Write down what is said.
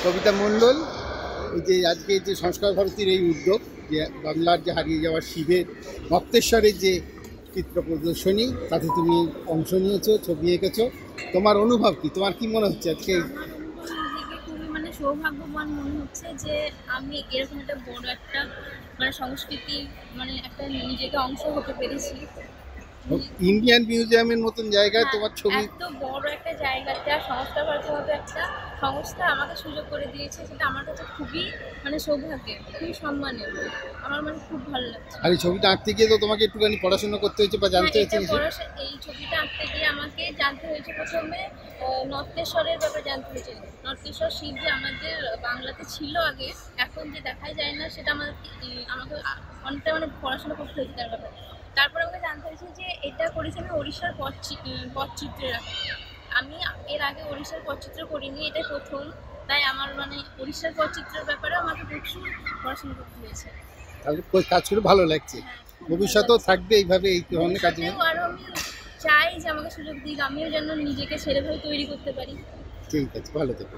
কবিতা মণ্ডল, এই যে আজকে যে সংস্কার ভারতীর এই উদ্যোগ, যে বাংলার যে হারিয়ে যাওয়া শিবের মক্তেশ্বরের যে চিত্র প্রদর্শনী, তাতে তুমি অংশ নিয়েছো, ছবি এঁকেছো। তোমার অনুভব কি? তোমার কি মনে হচ্ছে আজকে? আমার অনুভব নিজেকে খুবই সৌভাগ্যবান মনে হচ্ছে যে আমি এরকম একটা বড় একটা সংস্কৃতি একটা নিজেকে অংশ হতে পেরেছি। ইন্ডিয়ান মিউজিয়ামের মতন জায়গায় হ্যাঁ, তোমার ছবি। এত বড় একটা জায়গাতে আর সংস্কার ভারতী মতো একটা সংস্থা আমাকে সুযোগ করে দিয়েছে, সেটা আমার কাছে খুবই সৌভাগ্যের, খুবই সম্মানের। আমার খুব ভালো লাগছে। আর এই ছবিটা আঁকতে গিয়ে তো তোমাকে একটুখানি পড়াশোনা করতে হয়েছে বা হ্যাঁ, জানতে হয়েছে কিছু? এই ছবিটা আঁকতে গিয়ে আমাকে জানতে হয়েছে প্রথমে নর্তেশ্বরের ব্যাপারে জানতে হয়েছে। নর্তেশ্বর শিব যে আমাদের বাংলাতে ছিল আগে, এখন যে দেখাই যায় না, সেটা আমাকে অনেকটা পড়াশোনা করতে হয়েছে তার ব্যাপারে। তারপরে আমাকে জানতে হয়েছে যে এটা করেছি আমি ওড়িশার পটচিত্রের আঁকা। আমি এর আগে ওড়িশার পটচিত্র করিনি, এটাই প্রথম। তাই আমার ওড়িশার পটচিত্রের ব্যাপারে আমাকে প্রচুর পড়াশোনা করতে হয়েছে। তাহলে কাজ করে ভালো লাগছে। হ্যাঁ, খুব ভালো ভবিষ্যতেও লাগছে। থাকবে এইভাবে এই ধরনের কাজে? ভবিষ্যতেও আরো আমি চাই যে আমাকে সুযোগ দিক, আমিও যেন নিজেকে সেভাবে তৈরি করতে পারি। ঠিক আছে, ভালো থেকো।